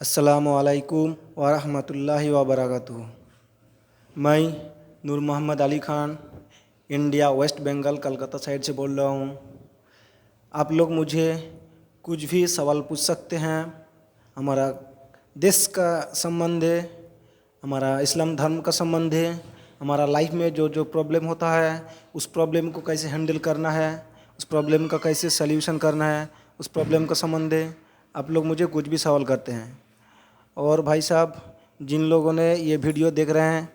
अस्सलामुअलैकुम वरहमतुल्लाहि वबरकातुहू। मैं नूर मोहम्मद अली ख़ान इंडिया वेस्ट बंगाल कलकत्ता साइड से बोल रहा हूँ। आप लोग मुझे कुछ भी सवाल पूछ सकते हैं। हमारा देश का संबंध है, हमारा इस्लाम धर्म का संबंध है, हमारा लाइफ में जो जो प्रॉब्लम होता है उस प्रॉब्लम को कैसे हैंडल करना है, उस प्रॉब्लम का कैसे सल्यूशन करना है, उस प्रॉब्लम का संबंध है। आप लोग मुझे कुछ भी सवाल करते हैं। और भाई साहब, जिन लोगों ने ये वीडियो देख रहे हैं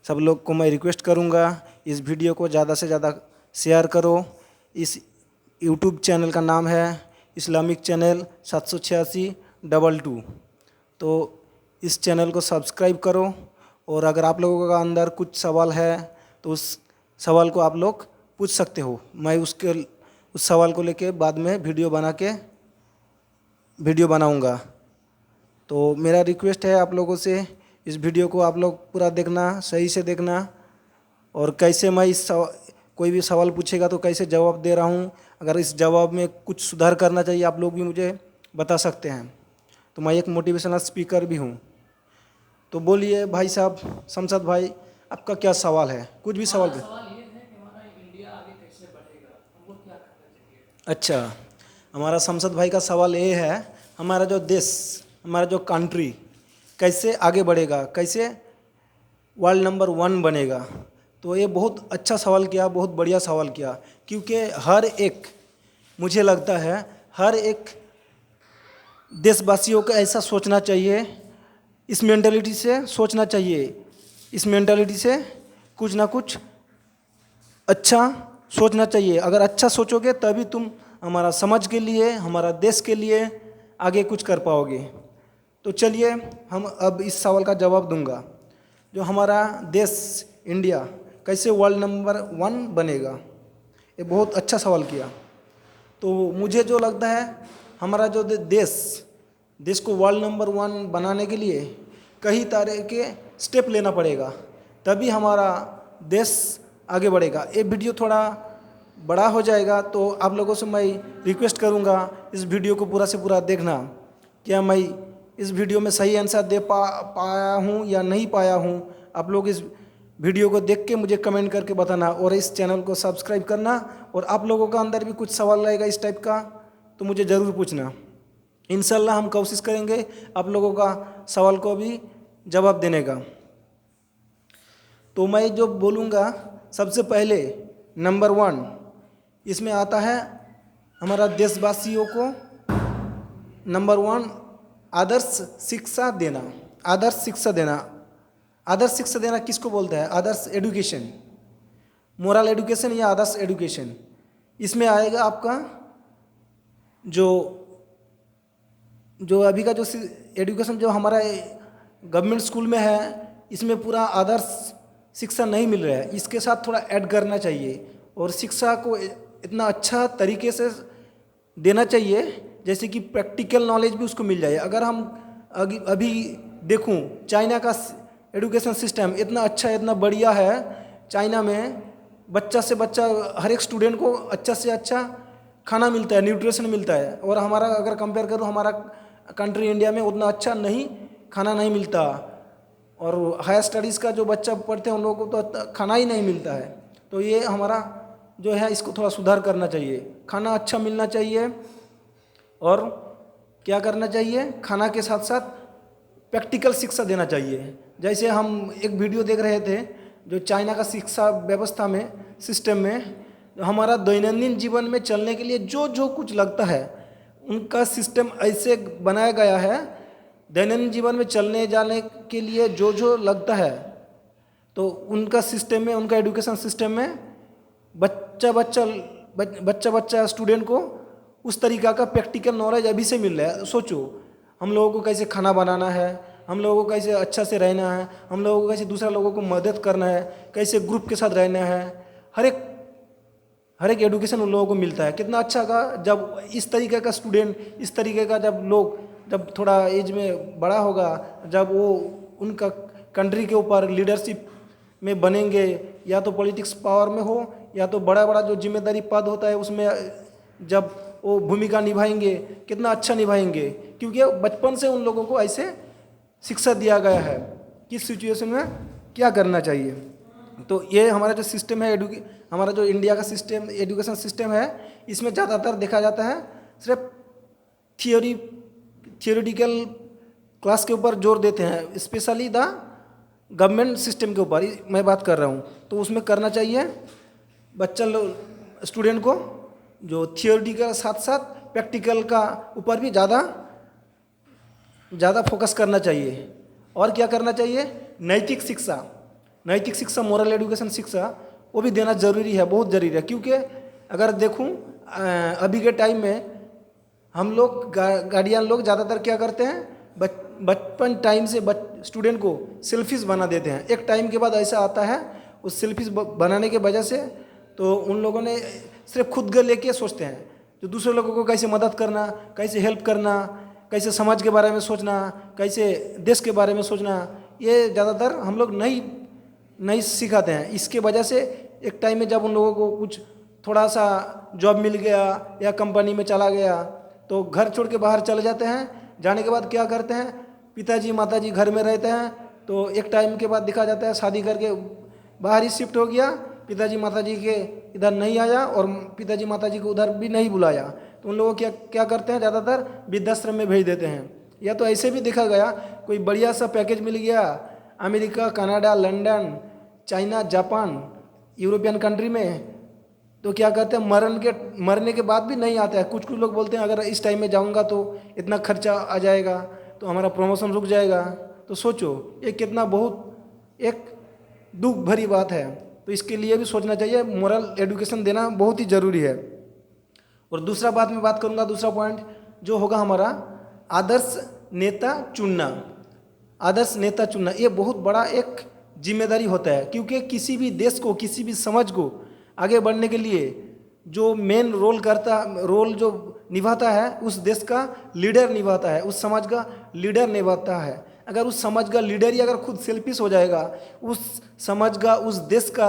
सब लोग को मैं रिक्वेस्ट करूँगा, इस वीडियो को ज़्यादा से ज़्यादा शेयर करो। इस यूट्यूब चैनल का नाम है इस्लामिक चैनल 78622। तो इस चैनल को सब्सक्राइब करो। और अगर आप लोगों का अंदर कुछ सवाल है तो उस सवाल को आप लोग पूछ सकते हो। मैं उस सवाल को लेके बाद में वीडियो बनाऊंगा। तो मेरा रिक्वेस्ट है आप लोगों से, इस वीडियो को आप लोग पूरा देखना, सही से देखना। और कैसे मैं कोई भी सवाल पूछेगा तो कैसे जवाब दे रहा हूँ, अगर इस जवाब में कुछ सुधार करना चाहिए आप लोग भी मुझे बता सकते हैं। तो मैं एक मोटिवेशनल स्पीकर भी हूँ। तो बोलिए भाई साहब, शमशाद भाई, आपका क्या सवाल है? कुछ भी सवाल कर। सवाल ये है कि हमारा इंडिया आगे कैसे बढ़ेगा, हमको क्या करना चाहिए। अच्छा, हमारा शमशाद भाई का सवाल ये है, हमारा जो देश, हमारा जो कंट्री कैसे आगे बढ़ेगा, कैसे वर्ल्ड नंबर 1 बनेगा। तो ये बहुत अच्छा सवाल किया, बहुत बढ़िया सवाल किया। क्योंकि हर एक, मुझे लगता है हर एक देशवासियों को ऐसा सोचना चाहिए, इस मेंटालिटी से सोचना चाहिए, इस मेंटालिटी से कुछ ना कुछ अच्छा सोचना चाहिए। अगर अच्छा सोचोगे तभी तुम हमारा समाज के लिए, हमारा देश के लिए आगे कुछ कर पाओगे। तो चलिए हम अब इस सवाल का जवाब दूंगा। जो हमारा देश इंडिया कैसे वर्ल्ड नंबर 1 बनेगा, ये बहुत अच्छा सवाल किया। तो मुझे जो लगता है हमारा जो देश को वर्ल्ड नंबर 1 बनाने के लिए कई तरह के स्टेप लेना पड़ेगा, तभी हमारा देश आगे बढ़ेगा। ये वीडियो थोड़ा बड़ा हो जाएगा तो आप लोगों से मैं रिक्वेस्ट करूंगा इस वीडियो को पूरा से पूरा देखना। क्या मैं इस वीडियो में सही आंसर दे पाया हूँ या नहीं पाया हूँ, आप लोग इस वीडियो को देख के मुझे कमेंट करके बताना। और इस चैनल को सब्सक्राइब करना। और आप लोगों का अंदर भी कुछ सवाल रहेगा इस टाइप का तो मुझे ज़रूर पूछना। इंशाल्लाह हम कोशिश करेंगे आप लोगों का सवाल को भी जवाब देने का। तो मैं जो बोलूँगा, सबसे पहले नंबर 1 इसमें आता है हमारा देशवासियों को नंबर 1 आदर्श शिक्षा देना। आदर्श शिक्षा देना, आदर्श शिक्षा देना किसको बोलते हैं? आदर्श एजुकेशन, मोरल एजुकेशन या आदर्श एजुकेशन। इसमें आएगा आपका जो जो अभी का जो एजुकेशन जो हमारा गवर्नमेंट स्कूल में है, इसमें पूरा आदर्श शिक्षा नहीं मिल रहा है। इसके साथ थोड़ा ऐड करना चाहिए और शिक्षा को इतना अच्छा तरीके से देना चाहिए जैसे कि प्रैक्टिकल नॉलेज भी उसको मिल जाए। अगर हम अभी देखूं, चाइना का एजुकेशन सिस्टम इतना अच्छा, इतना बढ़िया है। चाइना में बच्चा से बच्चा, हर एक स्टूडेंट को अच्छा से अच्छा खाना मिलता है, न्यूट्रिशन मिलता है। और हमारा अगर कंपेयर करूँ, हमारा कंट्री इंडिया में उतना अच्छा नहीं खाना नहीं मिलता। और हायर स्टडीज़ का जो बच्चा पढ़ते हैं उन लोगों को तो खाना ही नहीं मिलता है। तो ये हमारा जो है इसको थोड़ा सुधार करना चाहिए, खाना अच्छा मिलना चाहिए। और क्या करना चाहिए, खाना के साथ साथ प्रैक्टिकल शिक्षा देना चाहिए। जैसे हम एक वीडियो देख रहे थे, जो चाइना का शिक्षा व्यवस्था में, सिस्टम में, हमारा दैनंदिन जीवन में चलने के लिए जो जो कुछ लगता है उनका सिस्टम ऐसे बनाया गया है। दैनंदिन जीवन में चलने जाने के लिए जो जो लगता है तो उनका सिस्टम में, उनका एजुकेशन सिस्टम में बच्चा बच्चा स्टूडेंट को उस तरीका का प्रैक्टिकल नॉलेज अभी से मिल रहा है। सोचो, हम लोगों को कैसे खाना बनाना है, हम लोगों को कैसे अच्छा से रहना है, हम लोगों को कैसे दूसरा लोगों को मदद करना है, कैसे ग्रुप के साथ रहना है। हर एक एजुकेशन उन लोगों को मिलता है। कितना अच्छा का जब इस तरीके का स्टूडेंट, इस तरीके का जब थोड़ा एज में बड़ा होगा, जब वो उनका कंट्री के ऊपर लीडरशिप में बनेंगे, या तो पॉलिटिक्स पावर में हो या तो बड़ा बड़ा जो जिम्मेदारी पद होता है उसमें जब वो भूमिका निभाएंगे, कितना अच्छा निभाएंगे, क्योंकि बचपन से उन लोगों को ऐसे शिक्षा दिया गया है किस सिचुएशन में क्या करना चाहिए। तो ये हमारा जो सिस्टम है हमारा जो इंडिया का सिस्टम एजुकेशन सिस्टम है, इसमें ज़्यादातर देखा जाता है सिर्फ थियोरिटिकल क्लास के ऊपर जोर देते हैं, स्पेशली द गवर्नमेंट सिस्टम के ऊपर मैं बात कर रहा हूँ। तो उसमें करना चाहिए बच्चा लोग स्टूडेंट को जो थियोरिटिकल साथ साथ प्रैक्टिकल का ऊपर भी ज़्यादा फोकस करना चाहिए। और क्या करना चाहिए, नैतिक शिक्षा मोरल एजुकेशन शिक्षा वो भी देना ज़रूरी है, बहुत ज़रूरी है। क्योंकि अगर देखूं अभी के टाइम में हम लोग गार्डियन लोग ज़्यादातर क्या करते हैं, बचपन टाइम से स्टूडेंट को सेल्फिश बना देते हैं। एक टाइम के बाद ऐसा आता है उस सेल्फिश बनाने के वजह से तो उन लोगों ने सिर्फ खुद के लेके सोचते हैं, जो दूसरे लोगों को कैसे मदद करना, कैसे हेल्प करना, कैसे समाज के बारे में सोचना, कैसे देश के बारे में सोचना, ये ज़्यादातर हम लोग नहीं सिखाते हैं। इसके वजह से एक टाइम में जब उन लोगों को कुछ थोड़ा सा जॉब मिल गया या कंपनी में चला गया तो घर छोड़ के बाहर चले जाते हैं। जाने के बाद क्या करते हैं, पिताजी माताजी घर में रहते हैं, तो एक टाइम के बाद देखा जाता है शादी करके बाहर ही शिफ्ट हो गया, पिताजी माताजी के इधर नहीं आया और पिताजी माताजी को उधर भी नहीं बुलाया। तो उन लोगों क्या करते हैं, ज़्यादातर वृद्धाश्रम में भेज देते हैं। या तो ऐसे भी देखा गया कोई बढ़िया सा पैकेज मिल गया America, Canada, London, China, Japan, European country में, तो क्या कहते हैं मरने के बाद भी नहीं आता है। कुछ लोग बोलते हैं अगर इस टाइम में जाऊंगा तो इतना खर्चा आ जाएगा, तो हमारा प्रमोशन रुक जाएगा। तो सोचो ये कितना बहुत एक दुख भरी बात है। तो इसके लिए भी सोचना चाहिए, मोरल एजुकेशन देना बहुत ही ज़रूरी है। और दूसरा बात मैं बात करूंगा, दूसरा पॉइंट जो होगा हमारा आदर्श नेता चुनना। ये बहुत बड़ा एक जिम्मेदारी होता है, क्योंकि किसी भी देश को, किसी भी समाज को आगे बढ़ने के लिए जो मेन रोल जो निभाता है उस देश का लीडर निभाता है, उस समाज का लीडर निभाता है। अगर उस समाज का लीडर ही अगर खुद सेल्फिश हो जाएगा, उस समाज का, उस देश का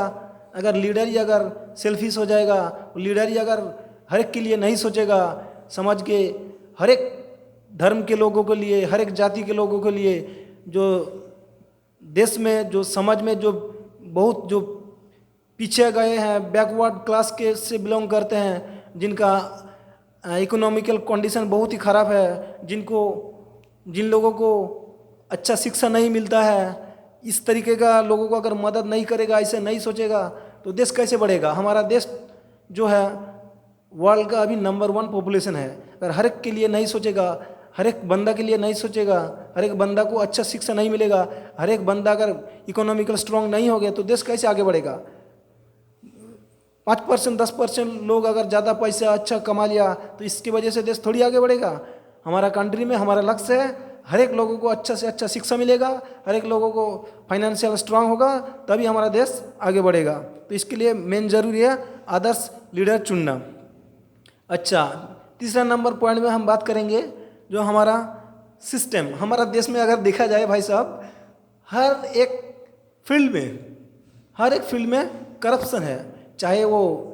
अगर लीडर ही अगर सेल्फिश हो जाएगा, लीडर ही अगर हर एक के लिए नहीं सोचेगा, समाज के हर एक धर्म के लोगों के लिए, हर एक जाति के लोगों के लिए, जो देश में, जो समाज में जो बहुत जो पीछे गए हैं, बैकवर्ड क्लास के से बिलोंग करते हैं, जिनका इकोनॉमिकल कंडीशन बहुत ही ख़राब है, जिन लोगों को अच्छा शिक्षा नहीं मिलता है, इस तरीके का लोगों को अगर मदद नहीं करेगा, ऐसे नहीं सोचेगा, तो देश कैसे बढ़ेगा। हमारा देश जो है वर्ल्ड का अभी नंबर 1 पॉपुलेशन है। अगर हर एक के लिए नहीं सोचेगा, हर एक बंदा के लिए नहीं सोचेगा, हर एक बंदा को अच्छा शिक्षा नहीं मिलेगा, हर एक बंदा अगर इकोनॉमिकल स्ट्रांग नहीं हो गया, तो देश कैसे आगे बढ़ेगा। 5% 10% लोग अगर ज़्यादा पैसा अच्छा कमा लिया तो इसकी वजह से देश थोड़ी आगे बढ़ेगा। हमारा कंट्री में हमारा लक्ष्य है हर एक लोगों को अच्छा से अच्छा शिक्षा मिलेगा, हर एक लोगों को फाइनेंशियल स्ट्रांग होगा, तभी हमारा देश आगे बढ़ेगा। तो इसके लिए मेन जरूरी है आदर्श लीडर चुनना। अच्छा, तीसरा नंबर पॉइंट में हम बात करेंगे जो हमारा सिस्टम। हमारा देश में अगर देखा जाए भाई साहब, हर एक फील्ड में करप्शन है। चाहे वो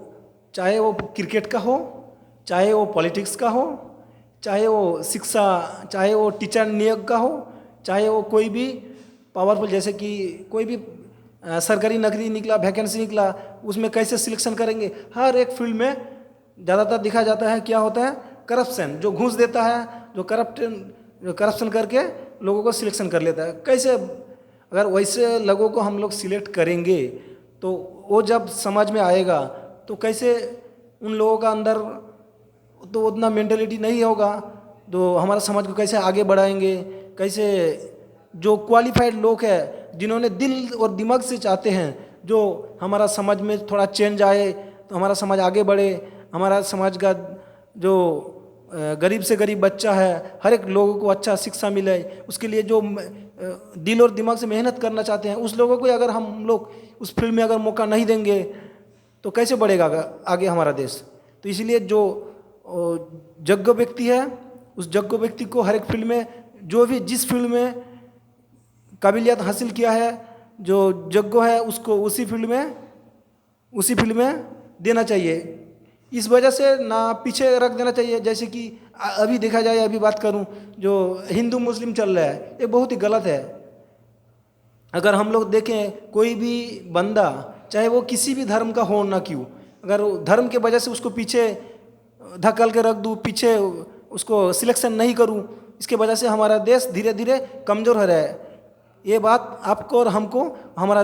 क्रिकेट का हो, चाहे वो पॉलिटिक्स का हो, चाहे वो शिक्षा, चाहे वो टीचर नियोग का हो, चाहे वो कोई भी पावरफुल, जैसे कि कोई भी सरकारी नौकरी निकला, वैकेंसी निकला, उसमें कैसे सिलेक्शन करेंगे। हर एक फील्ड में ज़्यादातर देखा जाता है क्या होता है, करप्शन। जो घूस देता है, जो करप्शन करके लोगों को सिलेक्शन कर लेता है। कैसे, अगर वैसे लोगों को हम लोग सिलेक्ट करेंगे तो वो जब समाज में आएगा तो कैसे उन लोगों का अंदर तो उतना मेंटेलिटी नहीं होगा, तो हमारा समाज को कैसे आगे बढ़ाएंगे। कैसे जो क्वालिफाइड लोग हैं, जिन्होंने दिल और दिमाग से चाहते हैं जो हमारा समाज में थोड़ा चेंज आए, तो हमारा समाज आगे बढ़े, हमारा समाज का जो गरीब से गरीब बच्चा है, हर एक लोगों को अच्छा शिक्षा मिले, उसके लिए जो दिल और दिमाग से मेहनत करना चाहते हैं, उस लोगों को अगर हम लोग उस फील्ड में अगर मौका नहीं देंगे तो कैसे बढ़ेगा आगे हमारा देश। तो इसलिए जो योग्य व्यक्ति है, उस योग्य व्यक्ति को हर एक फील्ड में, जो भी जिस फील्ड में काबिलियत हासिल किया है, जो योग्य है, उसको उसी फील्ड में देना चाहिए। इस वजह से ना पीछे रख देना चाहिए। जैसे कि अभी देखा जाए, अभी बात करूं जो हिंदू मुस्लिम चल रहा है, ये बहुत ही गलत है। अगर हम लोग देखें कोई भी बंदा, चाहे वो किसी भी धर्म का हो ना क्यों, अगर धर्म के वजह से उसको पीछे धकेल के रख दूँ, पीछे उसको सिलेक्शन नहीं करूँ, इसके वजह से हमारा देश धीरे धीरे कमज़ोर हो रहा है। ये बात आपको और हमको, हमारा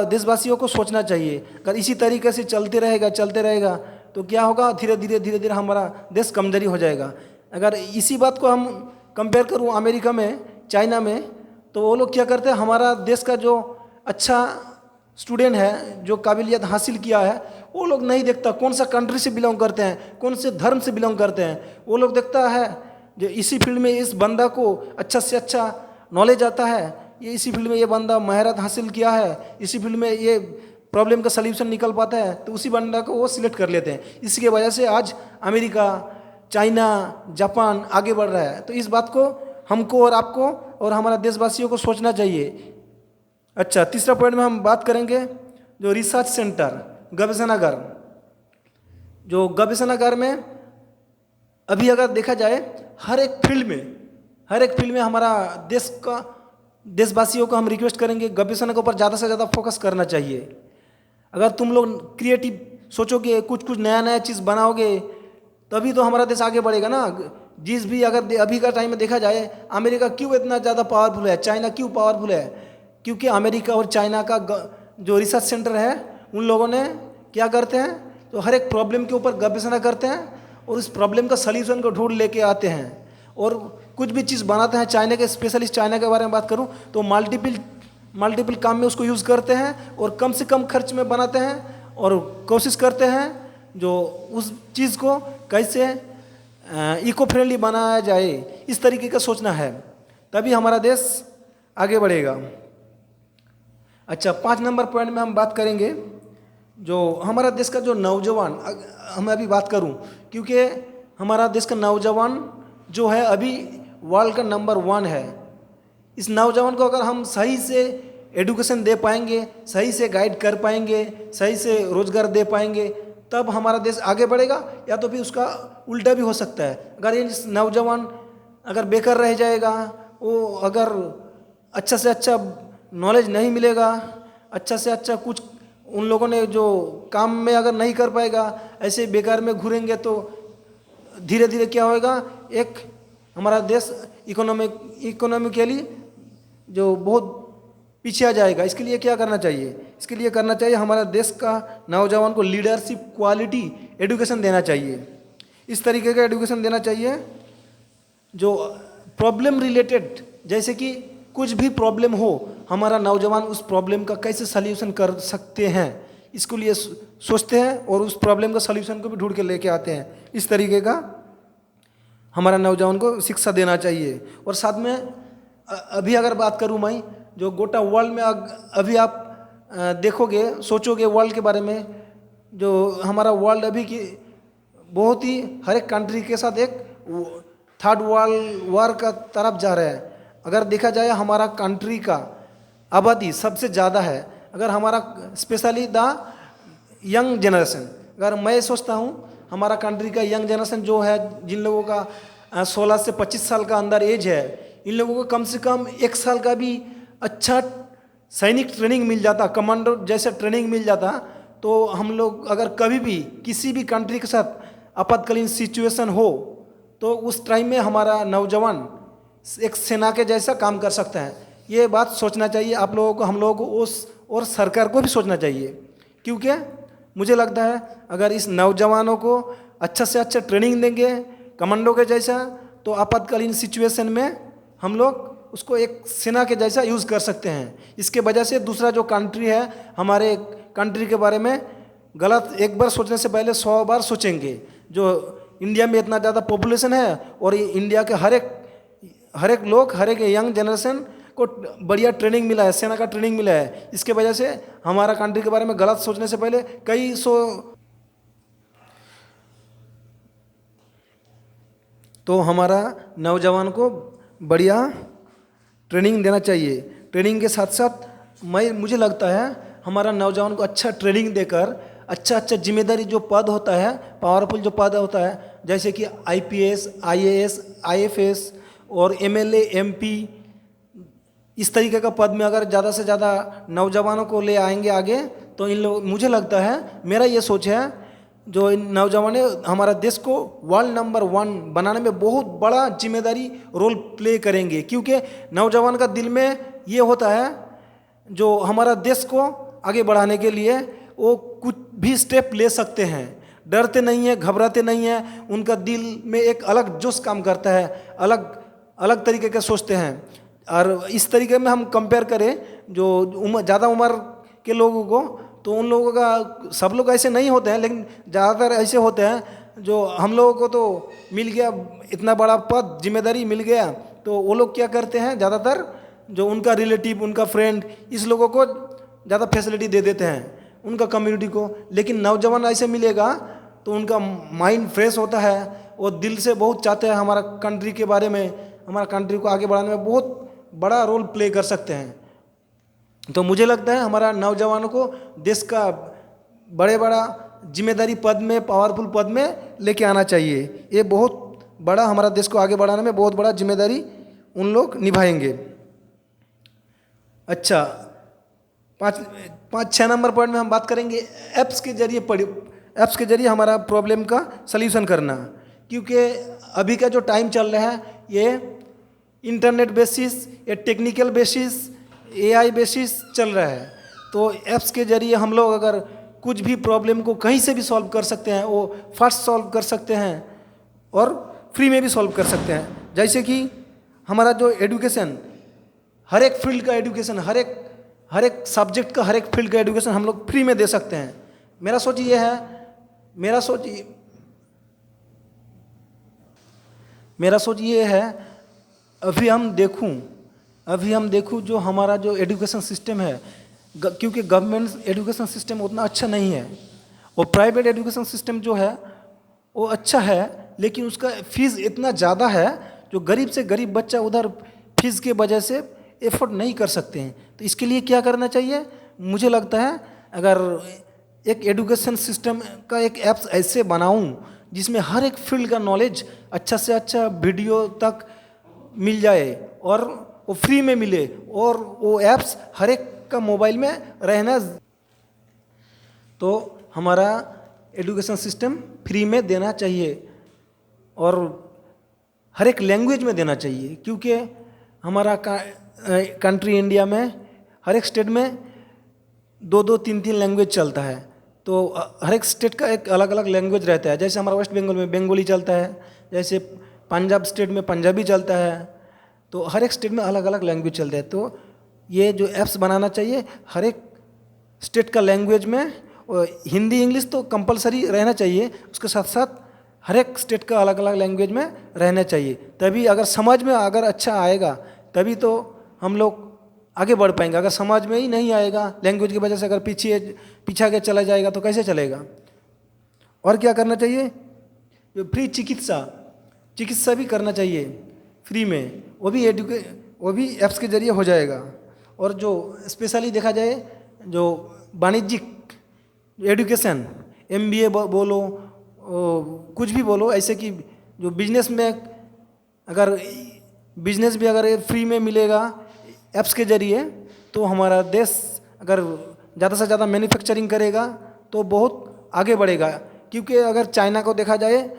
देशवासियों को सोचना चाहिए। अगर इसी तरीके से चलते रहेगा तो क्या होगा, धीरे धीरे हमारा देश कमजोरी हो जाएगा। अगर इसी बात को हम कंपेयर करूँ अमेरिका में, चाइना में, तो वो लोग क्या करते हैं, हमारा देश का जो अच्छा स्टूडेंट है, जो काबिलियत हासिल किया है, वो लोग नहीं देखता कौन सा कंट्री से बिलोंग करते हैं, कौन से धर्म से बिलोंग करते हैं। वो लोग देखता है जो इसी फील्ड में इस बंदा को अच्छा से अच्छा नॉलेज आता है, ये इसी फील्ड में ये बंदा महारत हासिल किया है, इसी फील्ड में ये प्रॉब्लम का सल्यूशन निकल पाता है, तो उसी बंदा को वो सिलेक्ट कर लेते हैं। इसकी वजह से आज अमेरिका, चाइना, जापान आगे बढ़ रहा है। तो इस बात को हमको और आपको और हमारा देशवासियों को सोचना चाहिए। अच्छा, तीसरा पॉइंट में हम बात करेंगे जो रिसर्च सेंटर, गवेषणागार। जो गवेषणागार में अभी अगर देखा जाए हर एक फील्ड में हमारा देशवासियों को हम रिक्वेस्ट करेंगे गवेषणा के ऊपर ज़्यादा से ज़्यादा फोकस करना चाहिए। अगर तुम लोग क्रिएटिव सोचोगे, कुछ नया चीज़ बनाओगे, तभी तो हमारा देश आगे बढ़ेगा ना। जिस भी अगर अभी का टाइम में देखा जाए, अमेरिका क्यों इतना ज़्यादा पावरफुल है, चाइना क्यों पावरफुल है, क्योंकि अमेरिका और चाइना का जो रिसर्च सेंटर है, उन लोगों ने क्या करते हैं, तो हर एक प्रॉब्लम के ऊपर गवेषणा करते हैं और उस प्रॉब्लम का सल्यूशन को ढूंढ लेके आते हैं और कुछ भी चीज़ बनाते हैं। चाइना के स्पेशलिस्ट, चाइना के बारे में बात करूं तो मल्टीपल काम में उसको यूज़ करते हैं और कम से कम खर्च में बनाते हैं और कोशिश करते हैं जो उस चीज़ को कैसे इको फ्रेंडली बनाया जाए, इस तरीके का सोचना है, तभी हमारा देश आगे बढ़ेगा। अच्छा, 5 नंबर पॉइंट में हम बात करेंगे जो हमारा देश का जो नौजवान, मैं अभी बात करूं क्योंकि हमारा देश का नौजवान जो है अभी वर्ल्ड का नंबर 1 है। इस नौजवान को अगर हम सही से एडुकेशन दे पाएंगे, सही से गाइड कर पाएंगे, सही से रोजगार दे पाएंगे, तब हमारा देश आगे बढ़ेगा, या तो फिर उसका उल्टा भी हो सकता है। अगर ये नौजवान अगर बेकार रह जाएगा, वो अगर अच्छा से अच्छा नॉलेज नहीं मिलेगा, अच्छा से अच्छा कुछ उन लोगों ने जो काम में अगर नहीं कर पाएगा, ऐसे बेकार में घूरेंगे, तो धीरे धीरे क्या होगा, एक हमारा देश इकोनॉमिकली जो बहुत पीछे आ जाएगा। इसके लिए क्या करना चाहिए, इसके लिए करना चाहिए हमारा देश का नौजवान को लीडरशिप क्वालिटी एडुकेशन देना चाहिए। इस तरीके का एडुकेशन देना चाहिए जो प्रॉब्लम रिलेटेड, जैसे कि कुछ भी प्रॉब्लम हो, हमारा नौजवान उस प्रॉब्लम का कैसे सल्यूशन कर सकते हैं, इसको लिए सोचते हैं और उस प्रॉब्लम का सल्यूशन को भी ढूंढ के लेके आते हैं। इस तरीके का हमारा नौजवान को शिक्षा देना चाहिए। और साथ में अभी अगर बात करूं मैं, जो गोटा वर्ल्ड में अभी आप देखोगे, सोचोगे वर्ल्ड के बारे में, जो हमारा वर्ल्ड अभी की बहुत ही हर एक कंट्री के साथ एक थर्ड वर्ल्ड वॉर का तरफ जा रहा है। अगर देखा जाए हमारा कंट्री का आबादी सबसे ज़्यादा है, अगर हमारा स्पेशली द यंग जनरेशन, अगर मैं सोचता हूँ हमारा कंट्री का यंग जनरेशन जो है, जिन लोगों का 16 से 25 साल का अंदर एज है, इन लोगों को कम से कम 1 साल का भी अच्छा सैनिक ट्रेनिंग मिल जाता, कमांडो जैसा ट्रेनिंग मिल जाता, तो हम लोग अगर कभी भी किसी भी कंट्री के साथ आपातकालीन सिचुएशन हो, तो उस टाइम में हमारा नौजवान एक सेना के जैसा काम कर सकते हैं। ये बात सोचना चाहिए आप लोगों को, हम लोगों को, उस और सरकार को भी सोचना चाहिए। क्योंकि मुझे लगता है अगर इस नौजवानों को अच्छा से अच्छा ट्रेनिंग देंगे कमांडो के जैसा, तो आपातकालीन सिचुएशन में हम लोग उसको एक सेना के जैसा यूज़ कर सकते हैं। इसके वजह से दूसरा जो कंट्री है, हमारे कंट्री के बारे में गलत एक बार सोचने से पहले 100 बार सोचेंगे। जो इंडिया में इतना ज़्यादा पॉपुलेशन है और इंडिया के हर एक लोग, हर एक यंग जनरेशन को बढ़िया ट्रेनिंग मिला है, सेना का ट्रेनिंग मिला है। इसके वजह से हमारा कंट्री के बारे में गलत सोचने से पहले कई सौ, तो हमारा नौजवान को बढ़िया ट्रेनिंग देना चाहिए। ट्रेनिंग के साथ साथ मुझे लगता है हमारा नौजवान को अच्छा ट्रेनिंग देकर अच्छा अच्छा जिम्मेदारी जो पद होता है, पावरफुल जो पद होता है, जैसे कि आईपीएस, आईएएस, आईएफएस और एमएलए, एमपी, इस तरीके का पद में अगर ज़्यादा से ज़्यादा नौजवानों को ले आएंगे आगे, तो इन लोग, मुझे लगता है, मेरा ये सोच है, जो इन नौजवान हमारा देश को वर्ल्ड नंबर 1 बनाने में बहुत बड़ा जिम्मेदारी रोल प्ले करेंगे। क्योंकि नौजवान का दिल में ये होता है, जो हमारा देश को आगे बढ़ाने के लिए वो कुछ भी स्टेप ले सकते हैं, डरते नहीं हैं, घबराते नहीं हैं, उनका दिल में एक अलग जोश काम करता है, अलग अलग तरीके के सोचते हैं। और इस तरीके में हम कंपेयर करें जो ज़्यादा उम्र के लोगों को, तो उन लोगों का, सब लोग ऐसे नहीं होते हैं, लेकिन ज़्यादातर ऐसे होते हैं जो हम लोगों को तो मिल गया इतना बड़ा पद, जिम्मेदारी मिल गया, तो वो लोग क्या करते हैं, ज़्यादातर जो उनका रिलेटिव, उनका फ्रेंड, इस लोगों को ज़्यादा फैसिलिटी दे देते हैं, उनका कम्युनिटी को। लेकिन नौजवान ऐसे मिलेगा तो उनका माइंड फ्रेश होता है, वो दिल से बहुत चाहते हैं हमारा कंट्री के बारे में, हमारा कंट्री को आगे बढ़ाने में बहुत बड़ा रोल प्ले कर सकते हैं। तो मुझे लगता है हमारा नौजवानों को देश का बड़े बड़ा जिम्मेदारी पद में, पावरफुल पद में लेके आना चाहिए। ये बहुत बड़ा, हमारा देश को आगे बढ़ाने में बहुत बड़ा जिम्मेदारी उन लोग निभाएंगे। अच्छा, 5-6 नंबर पॉइंट में हम बात करेंगे ऐप्स के जरिए हमारा प्रॉब्लम का सल्यूशन करना। क्योंकि अभी का जो टाइम चल रहा है, ये इंटरनेट बेसिस या टेक्निकल बेसिस, एआई बेसिस चल रहा है। तो ऐप्स के जरिए हम लोग अगर कुछ भी प्रॉब्लम को कहीं से भी सॉल्व कर सकते हैं, वो फास्ट सॉल्व कर सकते हैं और फ्री में भी सॉल्व कर सकते हैं। जैसे कि हमारा जो एजुकेशन, हर एक फील्ड का एजुकेशन, हर एक सब्जेक्ट का, हर एक फील्ड का एजुकेशन हम लोग फ्री में दे सकते हैं। मेरा सोच ये है, अभी हम देखूं जो हमारा जो एजुकेशन सिस्टम है, क्योंकि गवर्नमेंट एजुकेशन सिस्टम उतना अच्छा नहीं है, और प्राइवेट एजुकेशन सिस्टम जो है वो अच्छा है, लेकिन उसका फीस इतना ज़्यादा है, जो गरीब से गरीब बच्चा उधर फीस के वजह से एफोर्ड नहीं कर सकते हैं। तो इसके लिए क्या करना चाहिए, मुझे लगता है अगर एक एजुकेशन सिस्टम का एक ऐप्स ऐसे बनाऊं जिसमें हर एक फील्ड का नॉलेज अच्छा से अच्छा वीडियो तक मिल जाए और वो फ्री में मिले, और वो ऐप्स हर एक का मोबाइल में रहना, तो हमारा एजुकेशन सिस्टम फ्री में देना चाहिए और हर एक लैंग्वेज में देना चाहिए। क्योंकि हमारा कंट्री इंडिया में हर एक स्टेट में 2-2, 3-3 लैंग्वेज चलता है। तो हर एक स्टेट का एक अलग अलग लैंग्वेज रहता है। जैसे हमारा वेस्ट बंगाल में बंगाली चलता है, जैसे पंजाब स्टेट में पंजाबी चलता है, तो हर एक स्टेट में अलग अलग लैंग्वेज चलता है। तो ये जो ऐप्स बनाना चाहिए हर एक स्टेट का लैंग्वेज में, और हिंदी इंग्लिश तो कंपलसरी रहना चाहिए, उसके साथ साथ हर एक स्टेट का अलग अलग लैंग्वेज में रहना चाहिए। तभी अगर समझ में अगर अच्छा आएगा तभी तो हम लोग आगे बढ़ पाएंगे। अगर समझ में ही नहीं आएगा, लैंग्वेज की वजह से अगर पीछा के चला जाएगा तो कैसे चलेगा। और क्या करना चाहिए, जो फ्री चिकित्सा भी करना चाहिए फ्री में, वो भी ऐप्स के जरिए हो जाएगा। और जो स्पेशली देखा जाए जो वाणिज्यिक एजुकेशन, MBA बोलो, कुछ भी बोलो, ऐसे कि जो बिजनेस में अगर बिजनेस भी अगर फ्री में मिलेगा ऐप्स के जरिए, तो हमारा देश अगर ज़्यादा से ज़्यादा मैन्युफैक्चरिंग करेगा तो बहुत आगे बढ़ेगा। क्योंकि अगर चाइना को देखा जाए,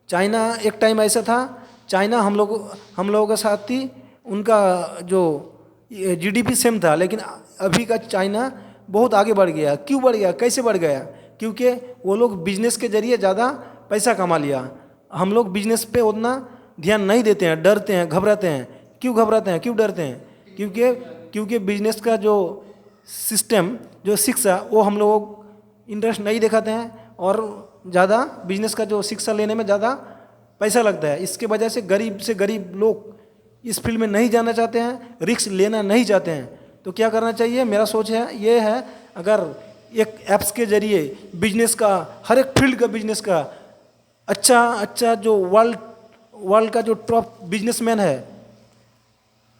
चाइना एक टाइम ऐसा था, चाइना हम लोगों के साथ ही उनका जो GDP सेम था, लेकिन अभी का चाइना बहुत आगे बढ़ गया। क्यों बढ़ गया, कैसे बढ़ गया? क्योंकि वो लोग बिजनेस के जरिए ज़्यादा पैसा कमा लिया। हम लोग बिजनेस पे उतना ध्यान नहीं देते हैं, डरते हैं, घबराते हैं। क्यों घबराते हैं, क्यों डरते हैं? क्योंकि बिजनेस का जो सिस्टम, जो शिक्षा, वो हम लोग इंटरेस्ट नहीं दिखाते हैं, और ज़्यादा बिजनेस का जो शिक्षा लेने में ज़्यादा पैसा लगता है। इसके वजह से गरीब लोग इस फील्ड में नहीं जाना चाहते हैं, रिस्क लेना नहीं चाहते हैं। तो क्या करना चाहिए, मेरा सोच है ये है, अगर एक ऐप्स के जरिए बिजनेस का, हर एक फील्ड का बिजनेस का अच्छा जो वर्ल्ड का जो टॉप बिजनेसमैन है,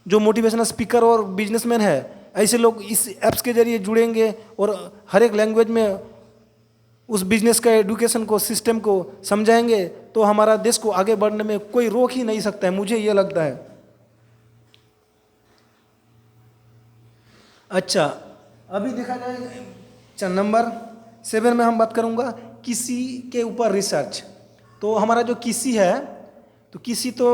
जो मोटिवेशनल स्पीकर और बिजनेसमैन है, ऐसे लोग इस ऐप्स के जरिए जुड़ेंगे और हर एक लैंग्वेज में उस बिजनेस का एडुकेशन को, सिस्टम को समझाएंगे तो हमारा देश को आगे बढ़ने में कोई रोक ही नहीं सकता है, मुझे ये लगता है। अच्छा, अभी देखा जाए नंबर 7 में हम बात करूँगा कृषि के ऊपर रिसर्च। तो हमारा जो कृषि है, तो कृषि तो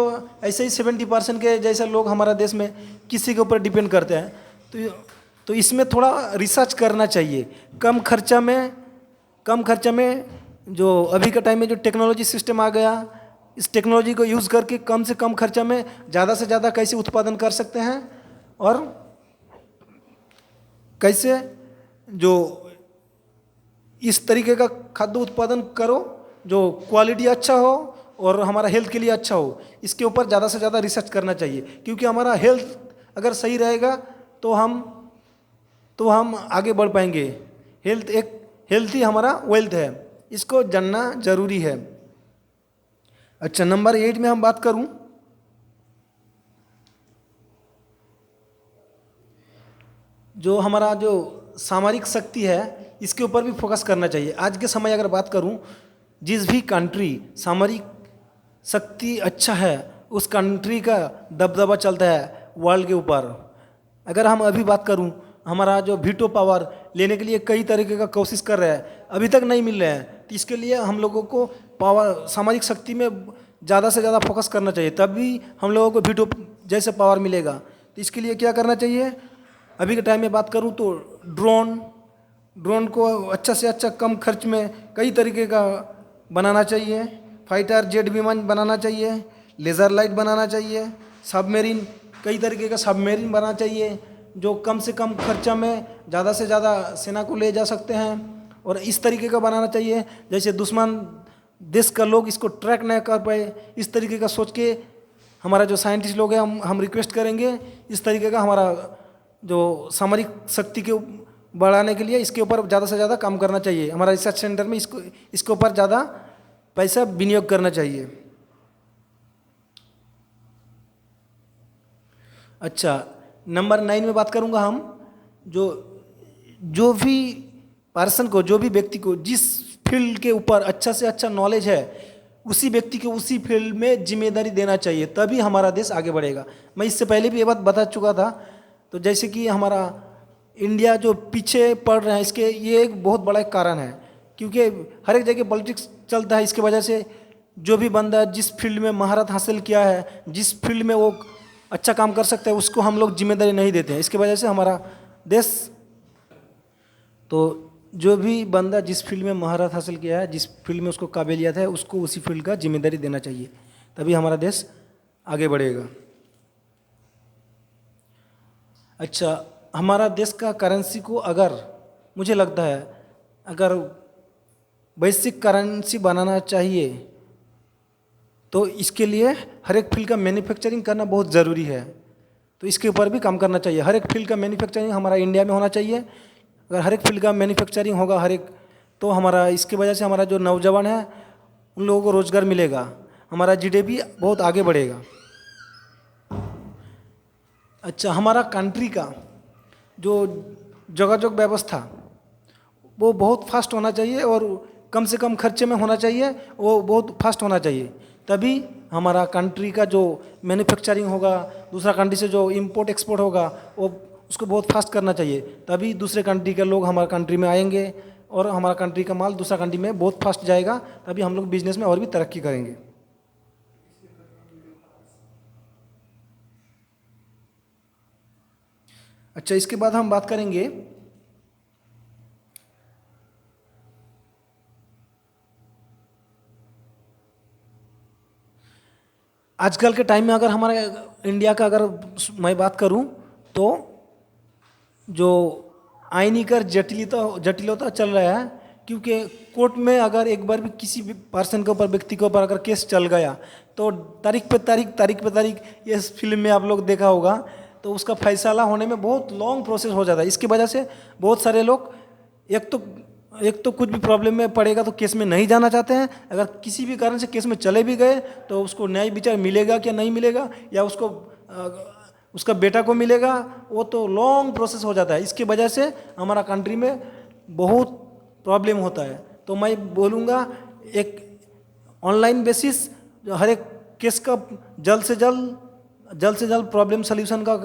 ऐसे ही 70% के जैसे लोग हमारा देश में कृषि के ऊपर डिपेंड करते हैं। तो इसमें थोड़ा रिसर्च करना चाहिए। कम खर्चा में जो अभी का टाइम में जो टेक्नोलॉजी सिस्टम आ गया, इस टेक्नोलॉजी को यूज़ करके कम से कम खर्चा में ज़्यादा से ज़्यादा कैसे उत्पादन कर सकते हैं, और कैसे जो इस तरीके का खाद्य उत्पादन करो जो क्वालिटी अच्छा हो और हमारा हेल्थ के लिए अच्छा हो, इसके ऊपर ज़्यादा से ज़्यादा रिसर्च करना चाहिए। क्योंकि हमारा हेल्थ अगर सही रहेगा तो हम आगे बढ़ पाएंगे। हेल्थ ही हमारा वेल्थ है, इसको जानना जरूरी है। अच्छा, नंबर 8 में हम बात करूं, जो हमारा जो सामरिक शक्ति है इसके ऊपर भी फोकस करना चाहिए। आज के समय अगर बात करूं, जिस भी कंट्री सामरिक शक्ति अच्छा है उस कंट्री का दबदबा चलता है वर्ल्ड के ऊपर। अगर हम अभी बात करूं, हमारा जो वीटो पावर लेने के लिए कई तरीके का कोशिश कर रहा है, अभी तक नहीं मिल रहा है। तो इसके लिए हम लोगों को पावर, सामाजिक शक्ति में ज़्यादा से ज़्यादा फोकस करना चाहिए, तभी हम लोगों को वीटो जैसे पावर मिलेगा। तो इसके लिए क्या करना चाहिए, अभी के टाइम में बात करूं तो ड्रोन को अच्छा से अच्छा कम खर्च में कई तरीके का बनाना चाहिए। फाइटर जेट विमान बनाना चाहिए, लेज़र लाइट बनाना चाहिए, सबमरीन, कई तरीके का सबमरीन बनाना चाहिए जो कम से कम खर्चा में ज़्यादा से ज़्यादा सेना को ले जा सकते हैं। और इस तरीके का बनाना चाहिए जैसे दुश्मन देश का लोग इसको ट्रैक न कर पाए, इस तरीके का सोच के हमारा जो साइंटिस्ट लोग हैं हम रिक्वेस्ट करेंगे इस तरीके का हमारा जो सामरिक शक्ति के बढ़ाने के लिए इसके ऊपर ज़्यादा से ज़्यादा काम करना चाहिए। हमारा रिसर्च सेंटर में इसके ऊपर ज़्यादा पैसा विनियोग करना चाहिए। अच्छा, नंबर 9 में बात करूंगा हम, जो भी पर्सन को, जो भी व्यक्ति को जिस फील्ड के ऊपर अच्छा से अच्छा नॉलेज है उसी व्यक्ति को उसी फील्ड में जिम्मेदारी देना चाहिए, तभी हमारा देश आगे बढ़ेगा। मैं इससे पहले भी ये बात बता चुका था। तो जैसे कि हमारा इंडिया जो पीछे पड़ रहा है, इसके ये एक बहुत बड़ा एक कारण है, क्योंकि हर एक जगह पॉलिटिक्स चलता है। इसके वजह से जो भी बंदा जिस फील्ड में महारत हासिल किया है, जिस फील्ड में वो अच्छा काम कर सकता है, उसको हम लोग जिम्मेदारी नहीं देते हैं। इसकी वजह से हमारा देश, तो जो भी बंदा जिस फील्ड में महारत हासिल किया है, जिस फील्ड में उसको काबिलियत है, उसको उसी फील्ड का जिम्मेदारी देना चाहिए, तभी हमारा देश आगे बढ़ेगा। अच्छा, हमारा देश का करेंसी को अगर, मुझे लगता है अगर वैश्विक करेंसी बनाना चाहिए तो इसके लिए हर एक फील्ड का मैन्युफैक्चरिंग करना बहुत ज़रूरी है। तो इसके ऊपर भी काम करना चाहिए। हर एक फील्ड का मैन्युफैक्चरिंग हमारा इंडिया में होना चाहिए। अगर हर एक फील्ड का मैन्युफैक्चरिंग होगा तो हमारा, इसकी वजह से हमारा जो नौजवान है उन लोगों को रोज़गार मिलेगा, हमारा जीडीपी बहुत आगे बढ़ेगा। अच्छा, हमारा कंट्री का जो जोगाजोग व्यवस्था वो बहुत फास्ट होना चाहिए और कम से कम खर्चे में होना चाहिए, वो बहुत फास्ट होना चाहिए, तभी हमारा कंट्री का जो मैन्युफैक्चरिंग होगा, दूसरा कंट्री से जो इंपोर्ट एक्सपोर्ट होगा वो उसको बहुत फास्ट करना चाहिए, तभी दूसरे कंट्री के लोग हमारा कंट्री में आएंगे और हमारा कंट्री का माल दूसरा कंट्री में बहुत फास्ट जाएगा, तभी हम लोग बिजनेस में और भी तरक्की करेंगे। अच्छा, इसके बाद हम बात करेंगे आजकल के टाइम में, अगर हमारे इंडिया का अगर मैं बात करूं तो जो आईनी कर जटिलता चल रहा है, क्योंकि कोर्ट में अगर एक बार भी किसी भी पर्सन के ऊपर, व्यक्ति के ऊपर अगर केस चल गया तो तारीख पे तारीख ये फिल्म में आप लोग देखा होगा, तो उसका फैसला होने में बहुत लॉन्ग प्रोसेस हो जाता है। इसकी वजह से बहुत सारे लोग एक तो कुछ भी प्रॉब्लम में पड़ेगा तो केस में नहीं जाना चाहते हैं, अगर किसी भी कारण से केस में चले भी गए तो उसको न्याय विचार मिलेगा क्या नहीं मिलेगा, या उसको उसका बेटा को मिलेगा, वो तो लॉन्ग प्रोसेस हो जाता है। इसकी वजह से हमारा कंट्री में बहुत प्रॉब्लम होता है। तो मैं बोलूँगा एक ऑनलाइन बेसिस हर एक केस का जल्द से जल्द प्रॉब्लम सल्यूशन का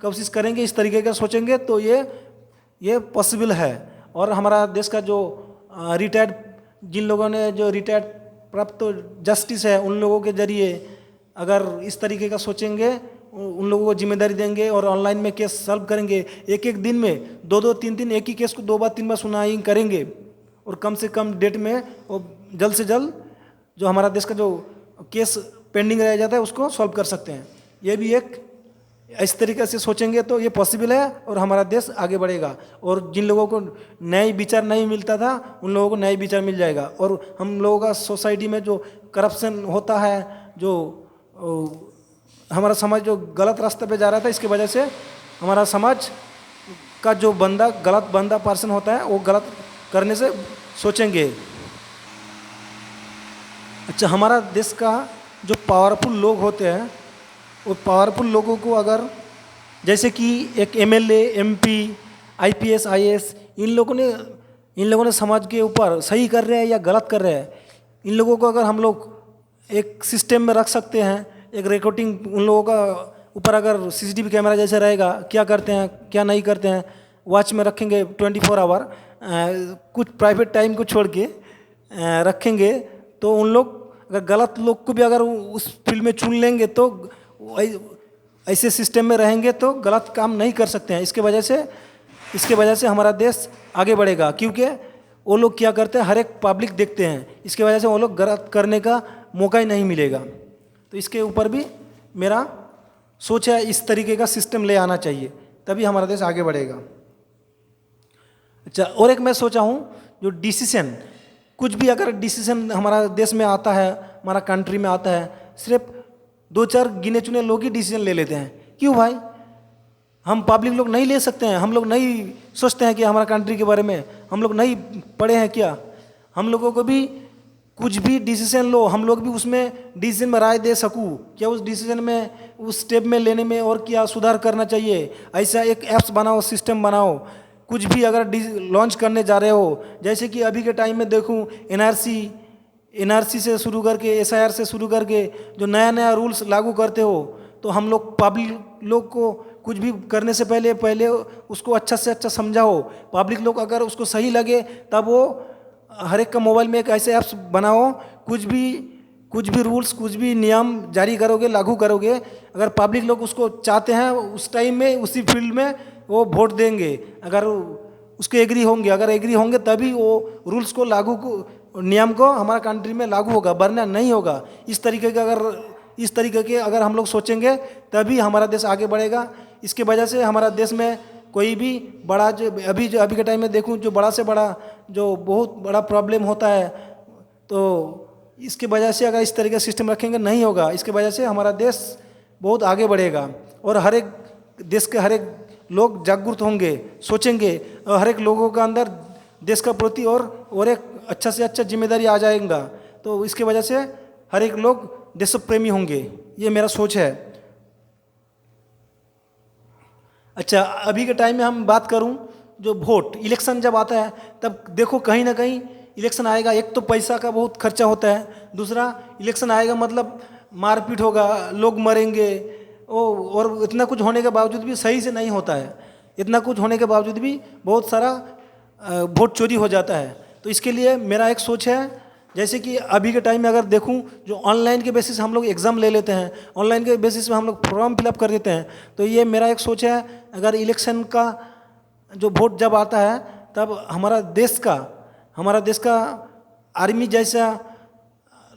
कोशिश करेंगे, इस तरीके का सोचेंगे तो ये पॉसिबल है। और हमारा देश का जो रिटायर्ड, जिन लोगों ने जो रिटायर्ड प्राप्त तो जस्टिस है, उन लोगों के जरिए अगर इस तरीके का सोचेंगे, उन लोगों को जिम्मेदारी देंगे और ऑनलाइन में केस सॉल्व करेंगे, एक दिन में 2-2, 3-3 एक ही केस को 2 बार 3 बार सुनवाई करेंगे और कम से कम डेट में वो जल्द से जल्द जो हमारा देश का जो केस पेंडिंग रह जाता है उसको सॉल्व कर सकते हैं। ये भी एक इस तरीके से सोचेंगे तो ये पॉसिबल है और हमारा देश आगे बढ़ेगा। और जिन लोगों को नए विचार नहीं मिलता था उन लोगों को नए विचार मिल जाएगा। और हम लोगों का सोसाइटी में जो करप्शन होता है, जो हमारा समाज जो गलत रास्ते पे जा रहा था, इसकी वजह से हमारा समाज का जो गलत बंदा पर्सन होता है वो गलत करने से सोचेंगे। अच्छा, हमारा देश का जो पावरफुल लोग होते हैं वो पावरफुल लोगों को अगर जैसे कि एक एमएलए, एमपी, आईपीएस, आईएएस, इन लोगों ने समाज के ऊपर सही कर रहे हैं या गलत कर रहे हैं, इन लोगों को अगर हम लोग एक सिस्टम में रख सकते हैं, एक रिकॉर्डिंग उन लोगों का ऊपर अगर सीसीटीवी कैमरा जैसे रहेगा, क्या करते हैं क्या नहीं करते हैं, वॉच में रखेंगे 24 आवर, कुछ प्राइवेट टाइम को छोड़ के रखेंगे, तो उन लोग अगर गलत लोग को भी अगर उस फील्ड में चुन लेंगे तो ऐसे सिस्टम में रहेंगे तो गलत काम नहीं कर सकते हैं। इसके वजह से हमारा देश आगे बढ़ेगा, क्योंकि वो लोग क्या करते हैं, हर एक पब्लिक देखते हैं, इसके वजह से वो लोग गलत करने का मौका ही नहीं मिलेगा। तो इसके ऊपर भी मेरा सोच है, इस तरीके का सिस्टम ले आना चाहिए, तभी हमारा देश आगे बढ़ेगा। अच्छा, और एक मैं सोचा हूँ, जो डिसीजन कुछ भी अगर डिसीजन हमारा देश में आता है, हमारा कंट्री में आता है, सिर्फ 2-4 गिने चुने लोग ही डिसीजन ले लेते हैं। क्यों भाई? हम पब्लिक लोग नहीं ले सकते हैं? हम लोग नहीं सोचते हैं कि हमारा कंट्री के बारे में? हम लोग नहीं पढ़े हैं क्या? हम लोगों को भी कुछ भी डिसीजन लो, हम लोग भी उसमें डिसीजन में राय दे सकूँ क्या, उस डिसीजन में, उस स्टेप में लेने में और क्या सुधार करना चाहिए। ऐसा एक ऐप्स बनाओ, सिस्टम बनाओ। कुछ भी अगर लॉन्च करने जा रहे हो, जैसे कि अभी के टाइम में देखूँ, एनआरसी से शुरू करके, एसआईआर से शुरू करके जो नया रूल्स लागू करते हो, तो हम लोग पब्लिक लोग को कुछ भी करने से पहले उसको अच्छा से अच्छा समझाओ। पब्लिक लोग अगर उसको सही लगे तब वो हर एक का मोबाइल में एक ऐसे ऐप्स बनाओ, कुछ भी रूल्स, कुछ भी नियम जारी करोगे, लागू करोगे, अगर पब्लिक लोग उसको चाहते हैं उस टाइम में उसी फील्ड में वो वोट देंगे। अगर उसके एग्री होंगे तभी वो रूल्स को नियम को हमारा कंट्री में लागू होगा, वरना नहीं होगा। इस तरीके के अगर हम लोग सोचेंगे तभी हमारा देश आगे बढ़ेगा। इसके वजह से हमारा देश में कोई भी बड़ा जो अभी के टाइम में देखूं, जो बड़ा से बड़ा जो बहुत बड़ा प्रॉब्लम होता है, तो इसके वजह से अगर इस तरीके का सिस्टम रखेंगे नहीं होगा। इसके वजह से हमारा देश बहुत आगे बढ़ेगा और हर एक देश के हर एक लोग जागरूक होंगे, सोचेंगे, और हर एक लोगों का अंदर देश का प्रति और एक अच्छा से अच्छा जिम्मेदारी आ जाएगा। तो इसके वजह से हर एक लोग देश प्रेमी होंगे, ये मेरा सोच है। अच्छा, अभी के टाइम में हम बात करूं, जो वोट इलेक्शन जब आता है तब देखो कहीं ना कहीं इलेक्शन आएगा, एक तो पैसा का बहुत खर्चा होता है, दूसरा इलेक्शन आएगा मतलब मारपीट होगा, लोग मरेंगे, और इतना कुछ होने के बावजूद भी सही से नहीं होता है। इतना कुछ होने के बावजूद भी बहुत सारा वोट चोरी हो जाता है। तो इसके लिए मेरा एक सोच है, जैसे कि अभी के टाइम में अगर देखूं, जो ऑनलाइन के बेसिस हम लोग एग्ज़ाम ले लेते हैं, ऑनलाइन के बेसिस में हम लोग फॉर्म फिलअप कर देते हैं, तो ये मेरा एक सोच है, अगर इलेक्शन का जो वोट जब आता है तब हमारा देश का आर्मी जैसा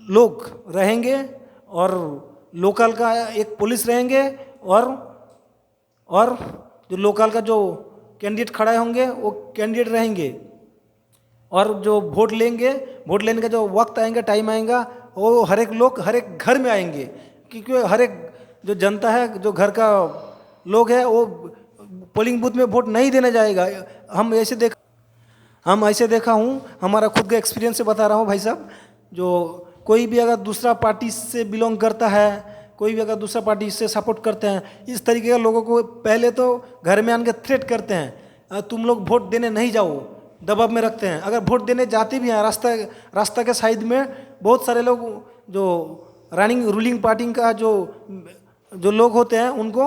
लोग रहेंगे और लोकल का एक पुलिस रहेंगे, और जो लोकल का जो कैंडिडेट खड़े होंगे वो कैंडिडेट रहेंगे, और जो वोट लेने का जो वक्त आएगा, टाइम आएगा, वो हर एक लोग हर एक घर में आएंगे, क्योंकि हर एक जो जनता है, जो घर का लोग है, वो पोलिंग बूथ में वोट नहीं देने जाएगा। हम ऐसे देखा हूँ, हमारा खुद का एक्सपीरियंस से बता रहा हूँ भाई साहब। जो कोई भी अगर दूसरा पार्टी से बिलोंग करता है, कोई भी अगर दूसरा पार्टी से सपोर्ट करते हैं, इस तरीके के लोगों को पहले तो घर में आके थ्रेट करते हैं, तुम लोग वोट देने नहीं जाओ, दबाव में रखते हैं। अगर वोट देने जाते भी हैं, रास्ता के साइड में बहुत सारे लोग जो रूलिंग पार्टी का जो लोग होते हैं उनको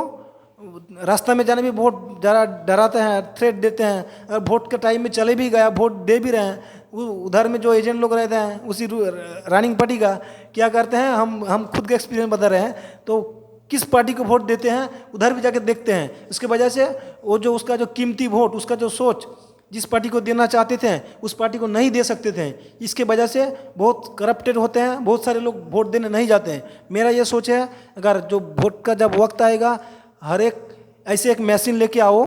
रास्ता में जाने में बहुत ज़्यादा डराते हैं, थ्रेट देते हैं। अगर वोट के टाइम में चले भी गया, वोट दे भी रहे हैं, उधर में जो एजेंट लोग रहते हैं उसी रनिंग पार्टी का क्या करते हैं, हम खुद का एक्सपीरियंस बता रहे हैं, तो किस पार्टी को वोट देते हैं उधर भी जाके देखते हैं। इसके वजह से वो जो उसका जो कीमती वोट, उसका जो सोच जिस पार्टी को देना चाहते थे उस पार्टी को नहीं दे सकते थे। इसके वजह से बहुत करप्टेड होते हैं, बहुत सारे लोग वोट देने नहीं जाते हैं। मेरा ये सोच है, अगर जो वोट का जब वक्त आएगा, हर एक ऐसे एक मशीन लेके आओ